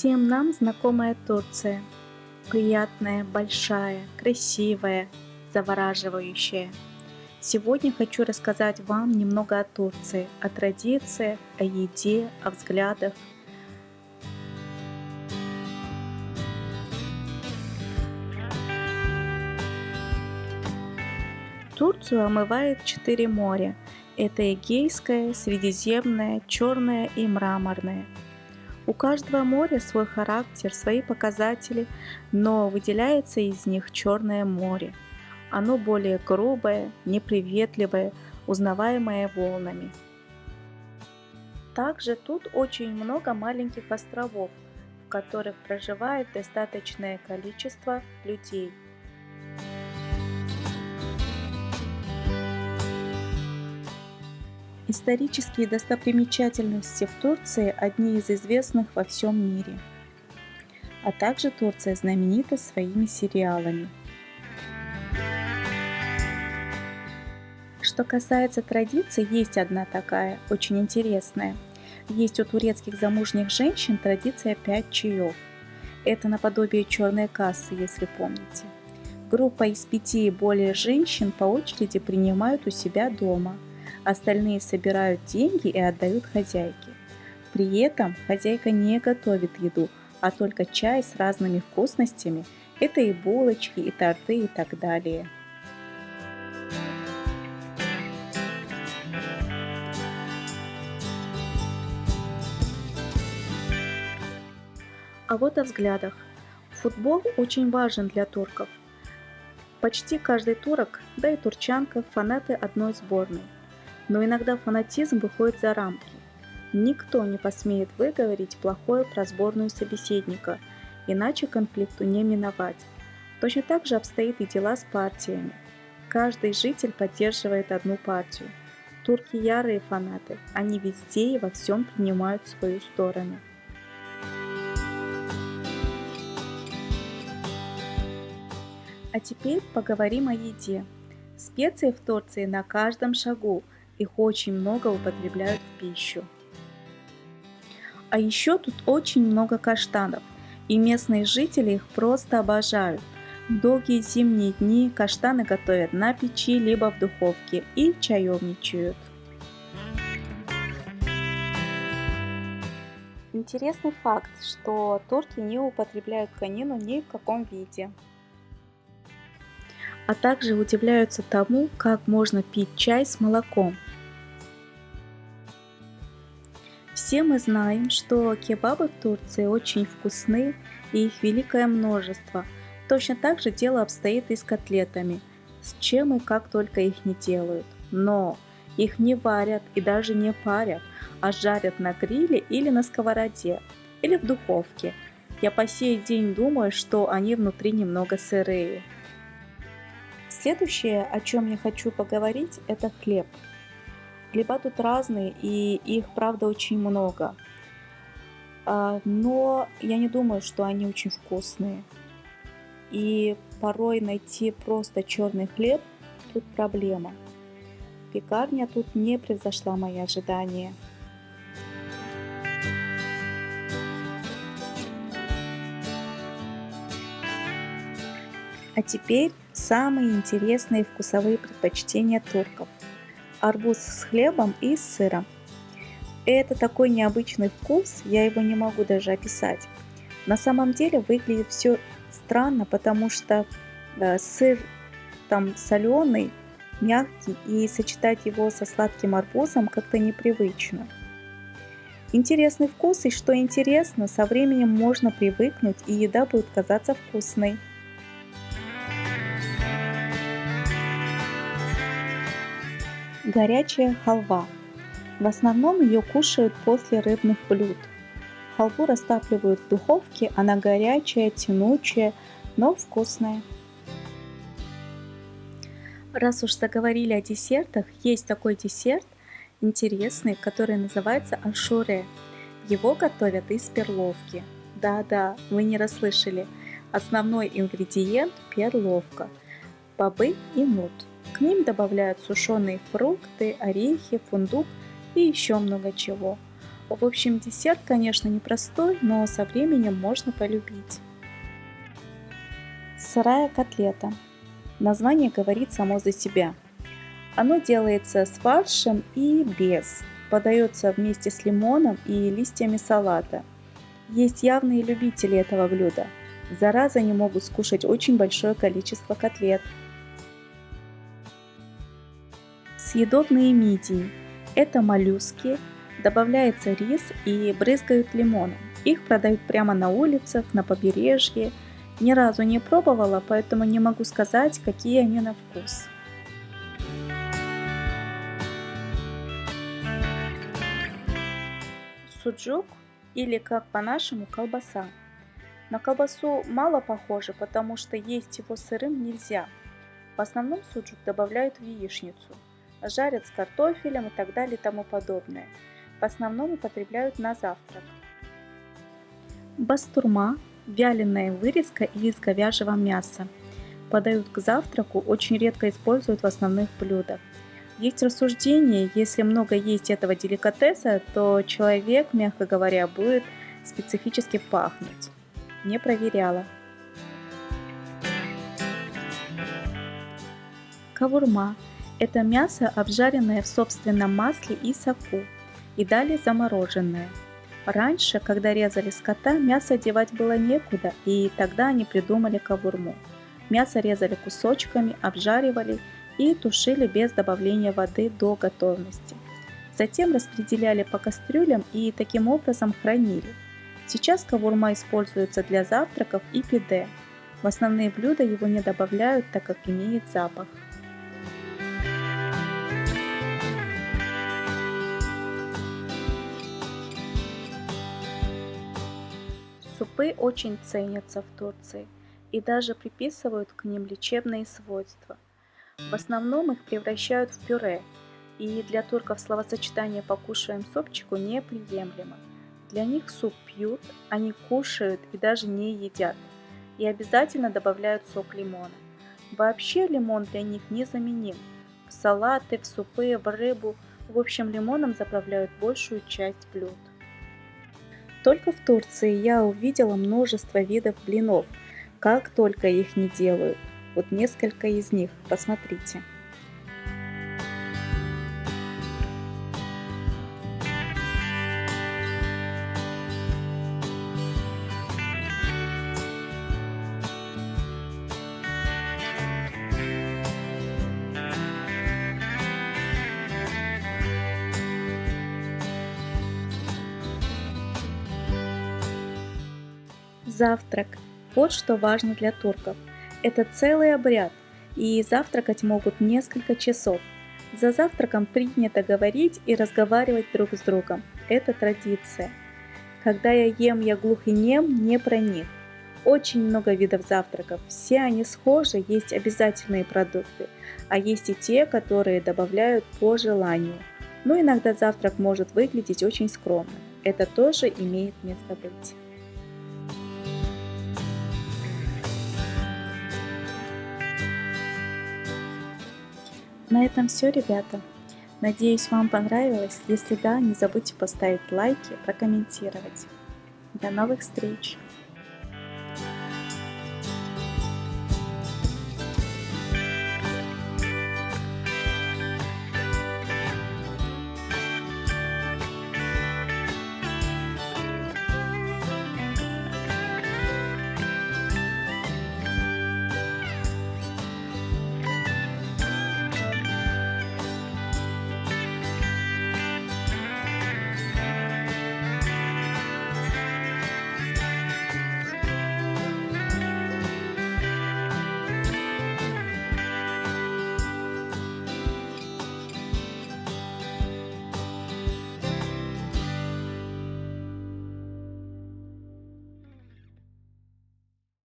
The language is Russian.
Всем нам знакомая Турция. Приятная, большая, красивая, завораживающая. Сегодня хочу рассказать вам немного о Турции, о традициях, о еде, о взглядах. Турцию омывает 4 моря. Это Эгейское, Средиземное, Черное и Мраморное. У каждого моря свой характер, свои показатели, но выделяется из них Черное море. Оно более грубое, неприветливое, узнаваемое волнами. Также тут очень много маленьких островов, в которых проживает достаточное количество людей. Исторические достопримечательности в Турции одни из известных во всем мире. А также Турция знаменита своими сериалами. Что касается традиций, есть одна такая, очень интересная. Есть у турецких замужних женщин традиция 5 чаев. Это наподобие черной кассы, если помните. Группа из 5 и более женщин по очереди принимают у себя дома. Остальные собирают деньги и отдают хозяйке. При этом хозяйка не готовит еду, а только чай с разными вкусностями. Это и булочки, и торты, и так далее. А вот о взглядах. Футбол очень важен для турков. Почти каждый турок, да и турчанка, фанаты одной сборной. Но иногда фанатизм выходит за рамки. Никто не посмеет выговорить плохое про сборную собеседника, иначе конфликту не миновать. Точно так же обстоит и дела с партиями. Каждый житель поддерживает одну партию. Турки ярые фанаты, они везде и во всем принимают свою сторону. А теперь поговорим о еде. Специи в Турции на каждом шагу, их очень много употребляют в пищу. А еще тут очень много каштанов, и местные жители их просто обожают. В долгие зимние дни каштаны готовят на печи либо в духовке и чаевничают. Интересный факт, что турки не употребляют конину ни в каком виде. А также удивляются тому, как можно пить чай с молоком. Все мы знаем, что кебабы в Турции очень вкусны и их великое множество. Точно так же дело обстоит и с котлетами, с чем и как только их не делают. Но их не варят и даже не парят, а жарят на гриле или на сковороде, или в духовке. Я по сей день думаю, что они внутри немного сырые. Следующее, о чем я хочу поговорить, это хлеб. Хлеба тут разные, и их, правда, очень много. Но я не думаю, что они очень вкусные. И порой найти просто черный хлеб тут проблема. Пекарня тут не превзошла мои ожидания. А теперь самые интересные вкусовые предпочтения турков. Арбуз с хлебом и с сыром. Это такой необычный вкус, я его не могу даже описать. На самом деле выглядит все странно, потому что сыр там соленый, мягкий, и сочетать его со сладким арбузом как-то непривычно. Интересный вкус, и что интересно, со временем можно привыкнуть, и еда будет казаться вкусной. Горячая халва. В основном ее кушают после рыбных блюд. Халву растапливают в духовке, она горячая, тянучая, но вкусная. Раз уж заговорили о десертах, есть такой десерт интересный, который называется ашуре. Его готовят из перловки. Да-да, вы не расслышали. Основной ингредиент – перловка, бобы и нут. К ним добавляют сушеные фрукты, орехи, фундук и еще много чего. В общем, десерт, конечно, непростой, но со временем можно полюбить. Сырая котлета. Название говорит само за себя. Оно делается с фаршем и без. Подается вместе с лимоном и листьями салата. Есть явные любители этого блюда. За раз они могут скушать очень большое количество котлет. Съедобные мидии. Это моллюски, добавляется рис и брызгают лимоном. Их продают прямо на улицах, на побережье. Ни разу не пробовала, поэтому не могу сказать, какие они на вкус. Суджук или, как по-нашему, колбаса. На колбасу мало похоже, потому что есть его сырым нельзя. В основном суджук добавляют в яичницу, жарят с картофелем и так далее и тому подобное. В основном употребляют на завтрак. Бастурма – вяленая вырезка из говяжьего мяса. Подают к завтраку, очень редко используют в основных блюдах. Есть рассуждение, если много есть этого деликатеса, то человек, мягко говоря, будет специфически пахнуть. Не проверяла. Кавурма – это мясо, обжаренное в собственном масле и соку, и далее замороженное. Раньше, когда резали скота, мясо девать было некуда, и тогда они придумали кавурму. Мясо резали кусочками, обжаривали и тушили без добавления воды до готовности. Затем распределяли по кастрюлям и таким образом хранили. Сейчас кавурма используется для завтраков и пиде. В основные блюда его не добавляют, так как имеет запах. Супы очень ценятся в Турции и даже приписывают к ним лечебные свойства. В основном их превращают в пюре, и для турков словосочетание «покушаем супчику» неприемлемо. Для них суп пьют, они кушают и даже не едят, и обязательно добавляют сок лимона. Вообще лимон для них незаменим. В салаты, в супы, в рыбу, в общем, лимоном заправляют большую часть блюд. Только в Турции я увидела множество видов блинов, как только их не делают. Вот несколько из них, посмотрите. Завтрак. Вот что важно для турков. Это целый обряд, и завтракать могут несколько часов. За завтраком принято говорить и разговаривать друг с другом. Это традиция. Когда я ем, я глух и нем, не про них. Очень много видов завтраков, все они схожи, есть обязательные продукты, а есть и те, которые добавляют по желанию. Но иногда завтрак может выглядеть очень скромно. Это тоже имеет место быть. На этом все, ребята. Надеюсь, вам понравилось. Если да, не забудьте поставить лайки, прокомментировать. До новых встреч!